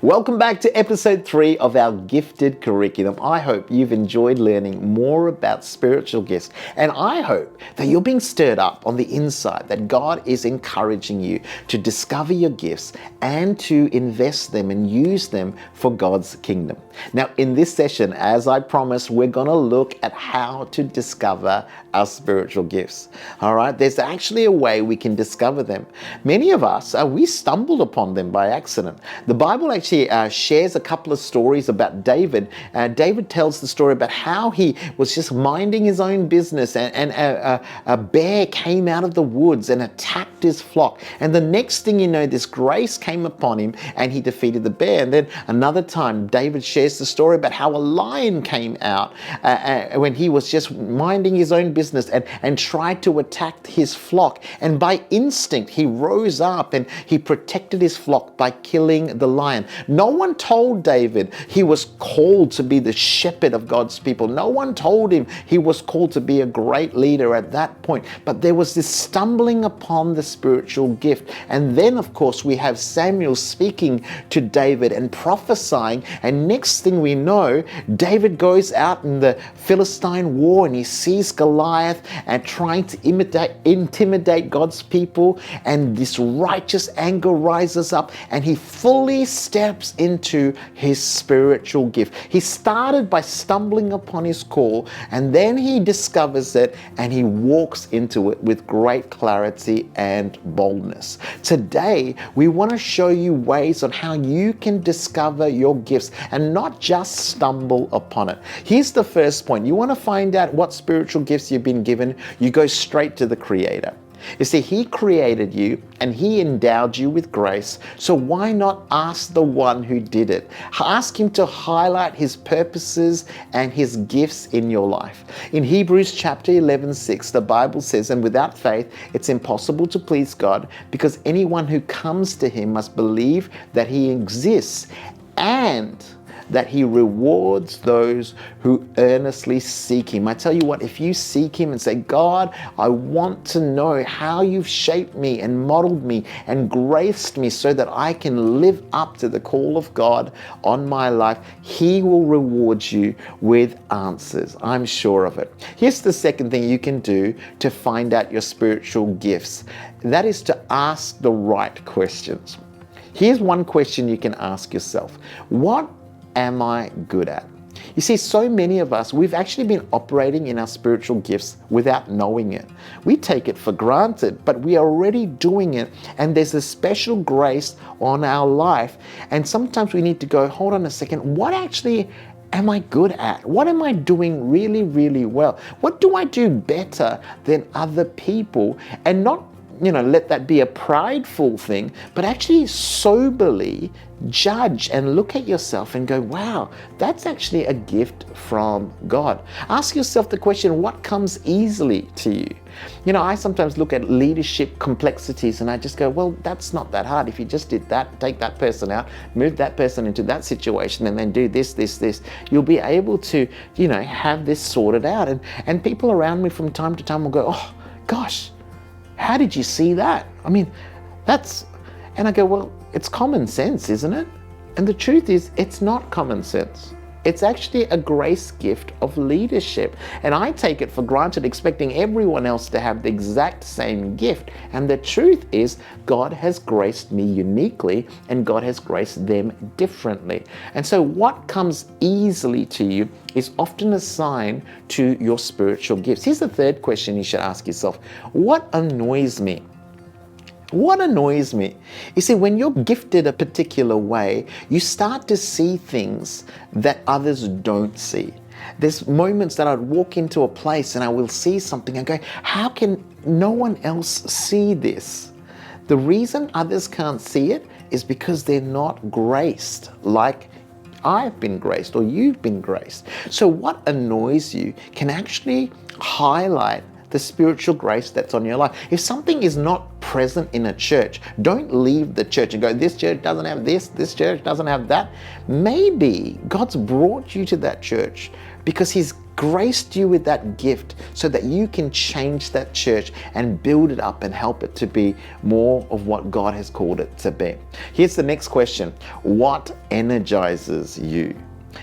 Welcome back to episode 3 of our gifted curriculum. I hope you've enjoyed learning more about spiritual gifts, and I hope that you're being stirred up on the inside, that God is encouraging you to discover your gifts and to invest them and use them for God's kingdom. Now, in this session, as I promised, we're going to look at how to discover our spiritual gifts. All right, there's actually a way we can discover them. Many of us, we stumbled upon them by accident. The Bible actually shares a couple of stories about David. David tells the story about how he was just minding his own business and a bear came out of the woods and attacked his flock. And the next thing you know, this grace came upon him and he defeated the bear. And then another time, David shares the story about how a lion came out when he was just minding his own business and tried to attack his flock. And by instinct, he rose up and he protected his flock by killing the lion. No one told David he was called to be the shepherd of God's people. No one told him he was called to be a great leader at that point. But there was this stumbling upon the spiritual gift. And then, of course, we have Samuel speaking to David and prophesying. And next thing we know, David goes out in the Philistine war and he sees Goliath and trying to intimidate God's people. And this righteous anger rises up and he fully steps into his spiritual gift. He started by stumbling upon his call, and then he discovers it and he walks into it with great clarity and boldness. Today, we want to show you ways on how you can discover your gifts and not just stumble upon it. Here's the first point. You want to find out what spiritual gifts you've been given, you go straight to the Creator. You see, He created you and He endowed you with grace. So why not ask the one who did it? Ask Him to highlight His purposes and His gifts in your life. In Hebrews chapter 11:6, the Bible says, "And without faith, it's impossible to please God, because anyone who comes to Him must believe that He exists and that He rewards those who earnestly seek Him." I tell you what, if you seek Him and say, "God, I want to know how You've shaped me and modeled me and graced me so that I can live up to the call of God on my life," He will reward you with answers. I'm sure of it. Here's the second thing you can do to find out your spiritual gifts. That is to ask the right questions. Here's one question you can ask yourself. What am I good at? You see, so many of us, we've actually been operating in our spiritual gifts without knowing it. We take it for granted, but we are already doing it, and there's a special grace on our life. And sometimes we need to go, hold on a second, what actually am I good at? What am I doing really, really well? What do I do better than other people? And not let that be a prideful thing, but actually soberly judge and look at yourself and go, wow, that's actually a gift from God. Ask yourself the question, what comes easily to you? I sometimes look at leadership complexities and I just go, well, that's not that hard. If you just did that, take that person out, move that person into that situation, and then do this, you'll be able to, have this sorted out. And people around me from time to time will go, oh, gosh, how did you see that? I mean, and I go, well, it's common sense, isn't it? And the truth is, it's not common sense. It's actually a grace gift of leadership. And I take it for granted, expecting everyone else to have the exact same gift. And the truth is, God has graced me uniquely and God has graced them differently. And so what comes easily to you is often a sign to your spiritual gifts. Here's the third question you should ask yourself. What annoys me? What annoys me? You see, when you're gifted a particular way, you start to see things that others don't see. There's moments that I'd walk into a place and I will see something and go, how can no one else see this? The reason others can't see it is because they're not graced like I've been graced or you've been graced. So what annoys you can actually highlight the spiritual grace that's on your life. If something is not present in a church, don't leave the church and go, this church doesn't have this church doesn't have that. Maybe God's brought you to that church because He's graced you with that gift so that you can change that church and build it up and help it to be more of what God has called it to be. Here's the next question. What energizes you?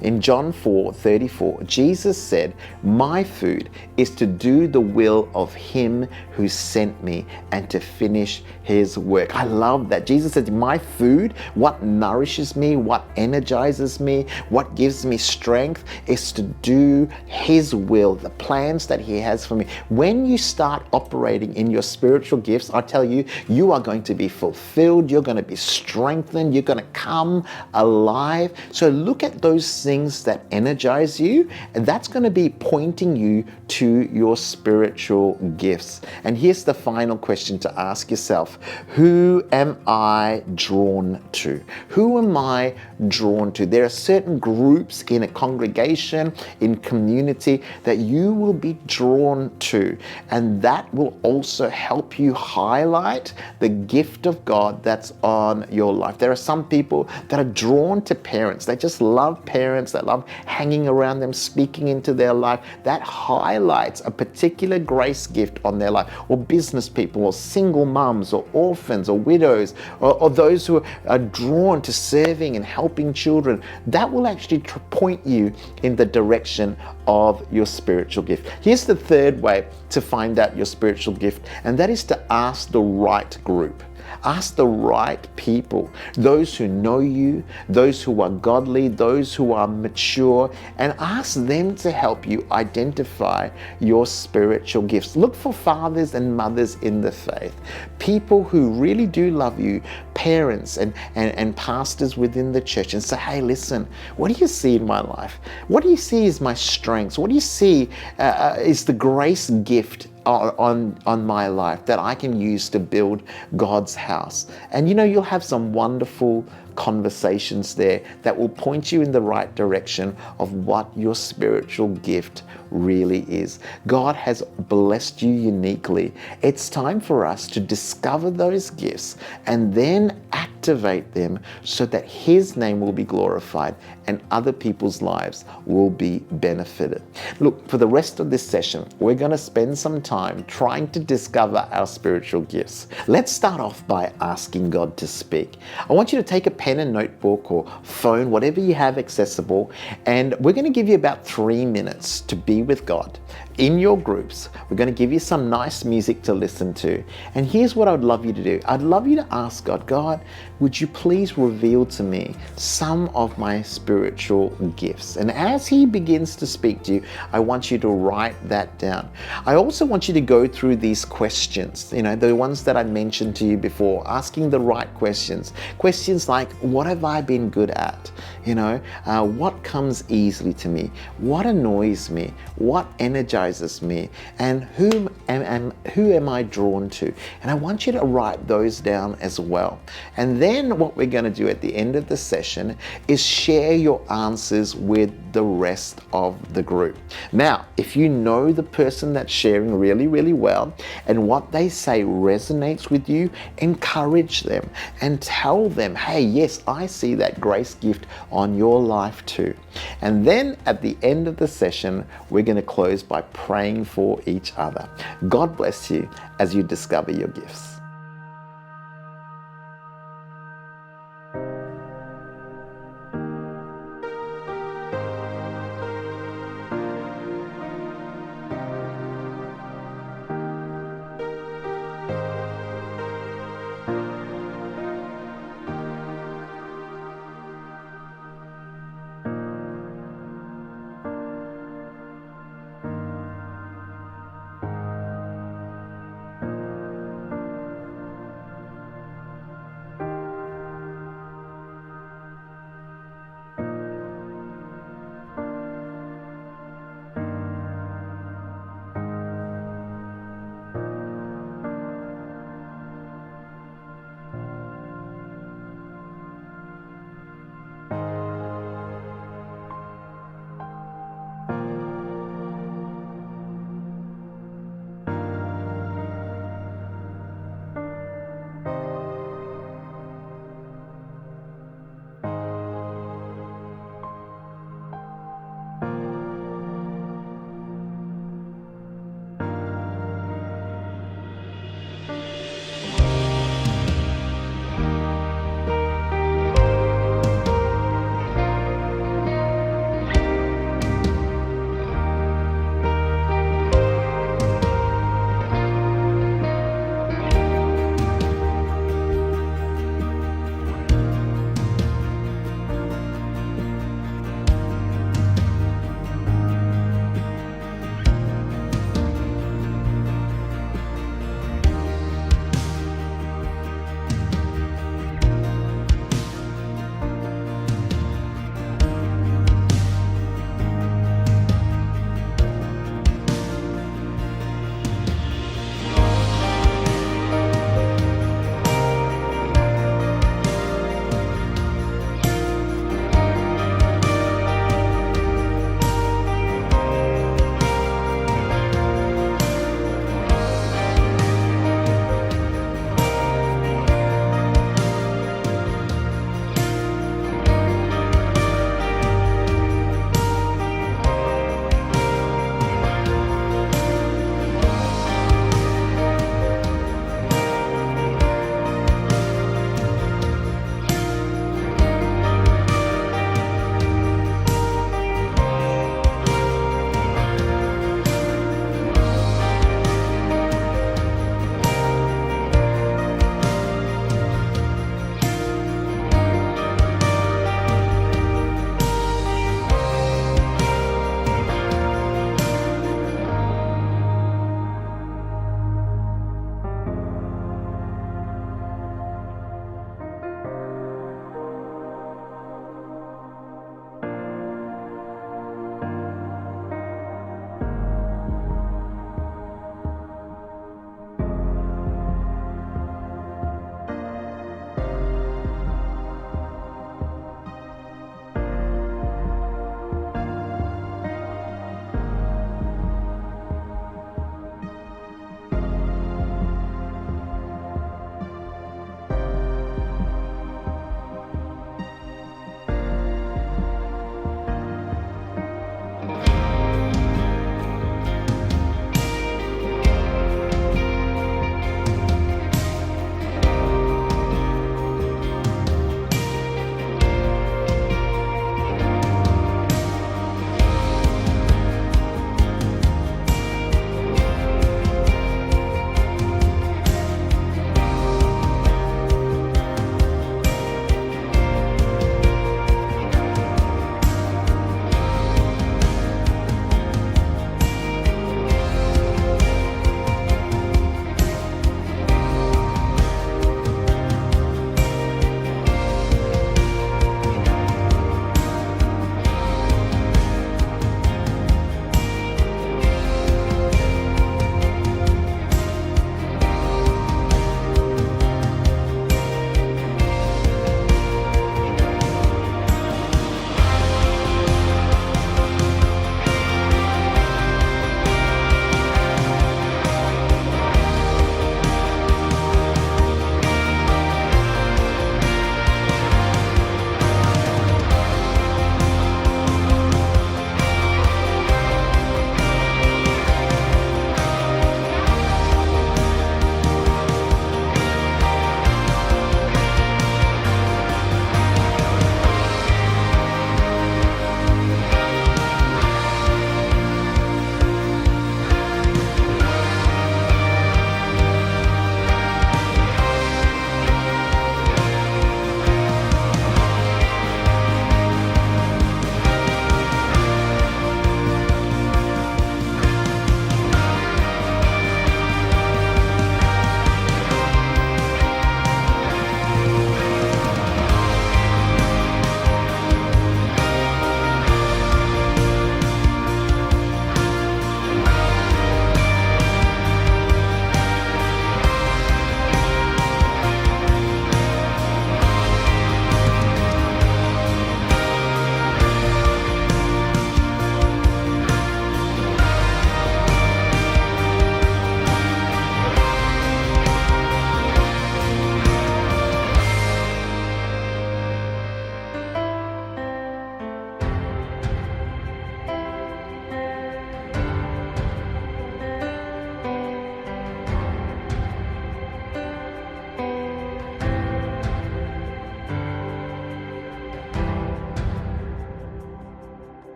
In John 4:34, Jesus said, "My food is to do the will of him who sent me and to finish his work." I love that. Jesus said, my food, what nourishes me, what energizes me, what gives me strength is to do his will, the plans that he has for me. When you start operating in your spiritual gifts, I tell you, you are going to be fulfilled, you're going to be strengthened, you're going to come alive. So look at those things that energize you, and that's going to be pointing you to your spiritual gifts. And here's the final question to ask yourself. Who am I drawn to? Who am I drawn to? There are certain groups in a congregation, in community, that you will be drawn to, and that will also help you highlight the gift of God that's on your life. There are some people that are drawn to parents. They just love parents, that love hanging around them, speaking into their life. That highlights a particular grace gift on their life. Or business people, or single mums, or orphans, or widows, or those who are drawn to serving and helping children. That will actually point you in the direction of your spiritual gift. Here's the third way to find out your spiritual gift, and that is to ask the right group. Ask the right people, those who know you, those who are godly, those who are mature, and ask them to help you identify your spiritual gifts. Look for fathers and mothers in the faith, people who really do love you, parents and pastors within the church, and say, hey, listen, what do you see in my life? What do you see as my strengths? What do you see is the grace gift on my life that I can use to build God's house? And you'll have some wonderful conversations there that will point you in the right direction of what your spiritual gift really is. God has blessed you uniquely. It's time for us to discover those gifts and then activate them so that his name will be glorified and other people's lives will be benefited. Look, for the rest of this session, we're going to spend some time trying to discover our spiritual gifts. Let's start off by asking God to speak. I want you to take a pen and notebook or phone, whatever you have accessible, and we're going to give you about 3 minutes to be with God. In your groups, we're going to give you some nice music to listen to. And here's what I would love you to do. I'd love you to ask God, God, would you please reveal to me some of my spiritual gifts? And as he begins to speak to you, I want you to write that down. I also want you to go through these questions, the ones that I mentioned to you before, asking the right questions. Questions like, what have I been good at? What comes easily to me? What annoys me? What energizes me? And who am I drawn to? And I want you to write those down as well. And then what we're going to do at the end of the session is share your answers with the rest of the group. Now, if you know the person that's sharing really, really well and what they say resonates with you, encourage them and tell them, hey, yes, I see that grace gift on your life too. And then at the end of the session, we're going to close by praying for each other. God bless you as you discover your gifts.